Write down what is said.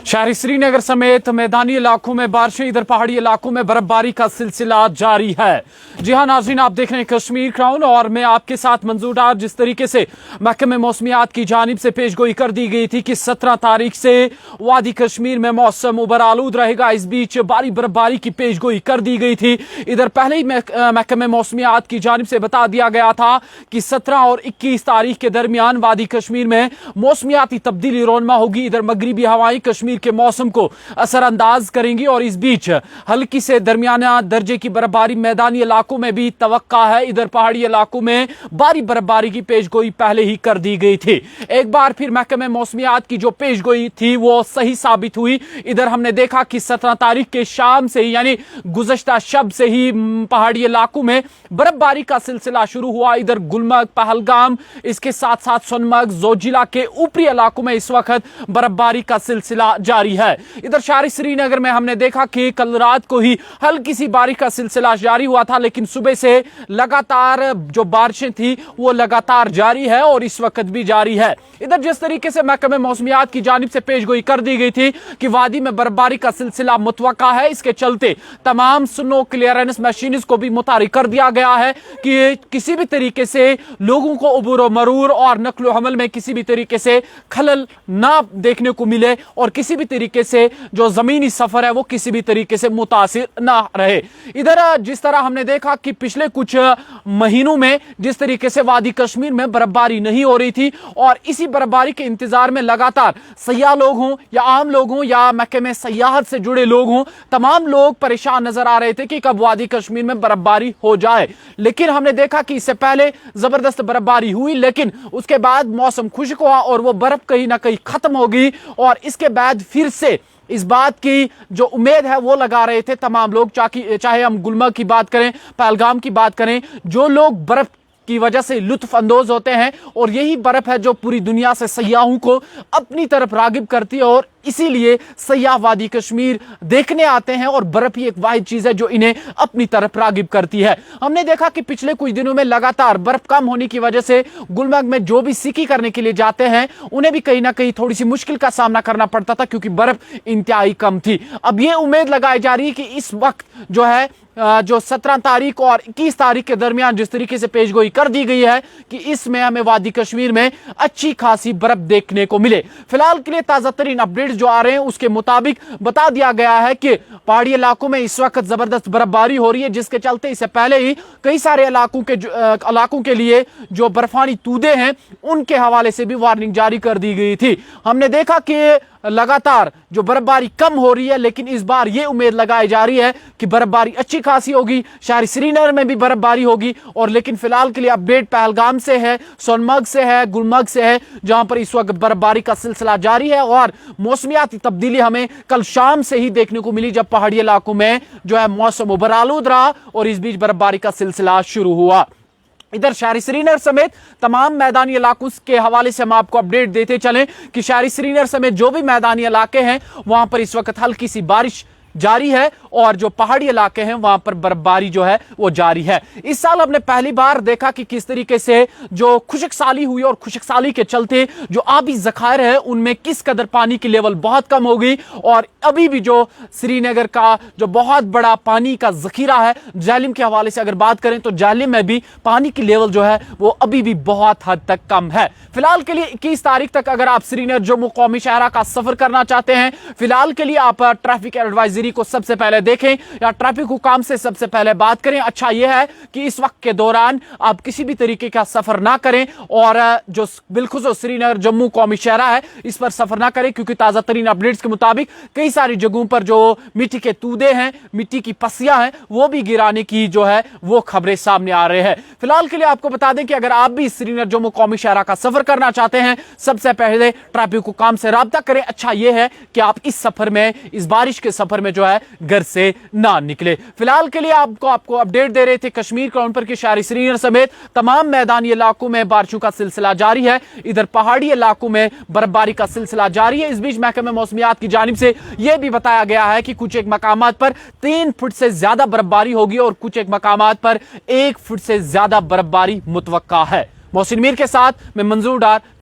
शहरी श्रीनगर समेत मैदानी इलाकों में बारिशें, इधर पहाड़ी इलाकों में बर्फबारी का सिलसिला जारी है। जी हां नाज़रीन, आप देख रहे हैं कश्मीर क्राउन और मैं आपके साथ मंजूर डार। जिस तरीके से महकमे मौसमियात की जानिब से पेशगोई कर दी गई थी कि 17 तारीख से वादी कश्मीर में मौसम उबर आलूद रहेगा, इस बीच भारी बर्फबारी की पेशगोई कर दी गई थी। इधर पहले ही महकमे मौसमियात की जानिब से बता दिया गया था कि 17 और 21 तारीख के दरमियान वादी कश्मीर में मौसमियाती तब्दीली रोनमा होगी। इधर मगरिबी हवाएं कश्मीर के मौसम को असरअंदाज करेंगी और इस बीच हल्की से दरमियाना दर्जे की बर्फबारी मैदानी इलाकों में भी तवक्का है। इधर पहाड़ी इलाकों में भारी बर्फबारी की पेशगोई पहले ही कर दी गई थी। एक बार फिर महकमे मौसमियात की जो पेशगोई थी वो सही साबित हुई। इधर हमने देखा कि 17 तारीख के शाम से ही यानी गुज़श्ता शब से ही पहाड़ी इलाकों में बर्फबारी का सिलसिला शुरू हुआ। इधर गुलमर्ग, पहलगाम, इसके साथ साथ सोनमर्ग, जोजिला के ऊपरी इलाकों में इस वक्त बर्फबारी का सिलसिला जारी है। इधर शहरी श्रीनगर में हमने देखा कि कल रात को ही हल्की सी बारिश का सिलसिला जारी हुआ था, लेकिन सुबह से लगातार जो बारिशें थी वो लगातार जारी है और इस वक्त भी जारी है। इधर जिस तरीके से महकमे मौसमियात की जानिब से पेशगोई कर दी गई थी कि वादी में बर्फबारी का सिलसिला मुतवक्का है, इसके चलते तमाम स्नो क्लियरेंस मशीन्स को भी मुतारिक कर दिया गया है कि किसी भी तरीके से लोगों को उबूर मरूर और नक्लो हमल में किसी भी तरीके से खलल ना देखने को मिले और किसी भी तरीके से जो जमीनी सफर है वो किसी भी तरीके से मुतासिर ना रहे। इधर जिस तरह हमने देखा कि पिछले कुछ महीनों में जिस तरीके से वादी कश्मीर में बर्फबारी नहीं हो रही थी और इसी बर्फबारी के इंतजार में लगातार सयाह लोग हों या आम लोग हों या महकमे सयाहत से जुड़े लोग हों, तमाम लोग परेशान नजर आ रहे थे कि कब वादी कश्मीर में बर्फबारी हो जाए। लेकिन हमने देखा कि इससे पहले जबरदस्त बर्फबारी हुई, लेकिन उसके बाद मौसम खुश्क हुआ और वो बर्फ कहीं ना कहीं खत्म हो गई और इसके बाद फिर से इस बात की जो उम्मीद है वो लगा रहे थे तमाम लोग, चाहे हम गुलमर्ग की बात करें, पहलगाम की बात करें, जो लोग बर्फ की वजह से लुत्फ अंदोज होते हैं और यही बर्फ है जो पूरी दुनिया से सयाहों को अपनी तरफ रागिब करती है और इसीलिए सयाह वादी कश्मीर देखने आते हैं और बर्फ ही एक वाहिद चीज है जो इन्हें अपनी तरफ रागिब करती है। हमने देखा कि पिछले कुछ दिनों में लगातार बर्फ कम होने की वजह से गुलमर्ग में जो भी सिकी करने के लिए जाते हैं उन्हें भी कहीं ना कहीं थोड़ी सी मुश्किल का सामना करना पड़ता था क्योंकि बर्फ इंतहाई कम थी। अब ये उम्मीद लगाई जा रही है कि इस वक्त जो है जो 17 तारीख और 21 तारीख के दरमियान जिस तरीके से पेशगोई कर दी गई है कि इसमें हमें वादी कश्मीर में अच्छी खासी बर्फ देखने को मिले। फिलहाल के लिए ताजा तरीन अपडेट्स जो आ रहे हैं उसके मुताबिक बता दिया गया है कि पहाड़ी इलाकों में इस वक्त जबरदस्त बर्फबारी हो रही है, जिसके चलते इससे पहले ही कई सारे इलाकों के लिए जो बर्फानी तूदे हैं उनके हवाले से भी वार्निंग जारी कर दी गई थी। हमने देखा कि लगातार जो बर्फबारी कम हो रही है, लेकिन इस बार ये उम्मीद लगाई जा रही है कि बर्फबारी अच्छी खासी होगी, शहरी श्रीनगर में भी बर्फबारी होगी। और लेकिन फिलहाल के लिए अपडेट पहलगाम से है, सोनमर्ग से है, गुलमर्ग से है, जहां पर इस वक्त बर्फबारी का सिलसिला जारी है और मौसमियाती तब्दीली हमें कल शाम से ही देखने को मिली जब पहाड़ी इलाकों में जो है मौसम उबर आलूद रहा और इस बीच बर्फबारी का सिलसिला शुरू हुआ। इधर शहरी श्रीनगर समेत तमाम मैदानी इलाकों के हवाले से हम आपको अपडेट देते चलें कि शहरी श्रीनगर समेत जो भी मैदानी इलाके हैं वहां पर इस वक्त हल्की सी बारिश जारी है और जो पहाड़ी इलाके हैं वहां पर बर्फबारी जो है वो जारी है। इस साल हमने पहली बार देखा कि किस तरीके से जो खुशकसाली हुई और खुशकसाली के चलते जो आबी जखायर है उनमें किस कदर पानी की लेवल बहुत कम हो गई और अभी भी जो श्रीनगर का जो बहुत बड़ा पानी का जखीरा है, जालिम के हवाले से अगर बात करें तो जालिम में भी पानी की लेवल जो है वो अभी भी बहुत हद तक कम है। फिलहाल के लिए 21 तारीख तक अगर आप श्रीनगर जम्मू कौमी शहरा का सफर करना चाहते हैं, फिलहाल के लिए आप ट्रैफिक एडवाइजरी को सबसे पहले देखें या ट्रैफिक हुकाम से सबसे पहले बात करें। अच्छा यह है कि इस वक्त के दौरान आप किसी भी तरीके का सफर ना करें और जो बिलखुसूस श्रीनगर जम्मू कौमी शहरा है इस पर सफर ना करें क्योंकि ताजा तरीन अपडेट्स के मुताबिक कई सारी जगहों पर जो मिट्टी के तूदे हैं, मिट्टी की पसियां हैं, वो भी गिराने की जो है वो खबरें सामने आ रहे हैं। फिलहाल के लिए आपको बता दें कि अगर आप भी श्रीनगर जम्मू कौमी शहरा का सफर करना चाहते हैं सबसे पहले ट्रैफिक हुकाम से राब्ता करें। अच्छा यह है कि आप इस सफर में, इस बारिश के सफर में जो है घर से ना निकले। फिलहाल के लिए आपको अपडेट दे रहे थे कश्मीर क्राउन पर कि शहरी श्रीनगर समेत तमाम मैदानी इलाकों में बारिशों का सिलसिला जारी है। इधर पहाड़ी इलाकों में बर्फबारी का सिलसिला जारी है। इस बीच महकमे मौसमियात की जानिब से यह भी बताया गया है कि कुछ एक मकामात पर 3 फुट से ज्यादा बर्फबारी होगी और कुछ एक मकामात पर 1 फुट से ज्यादा बर्फबारी मुतवक्का है। मोहसिन मीर के साथ मैं मंजूर डार।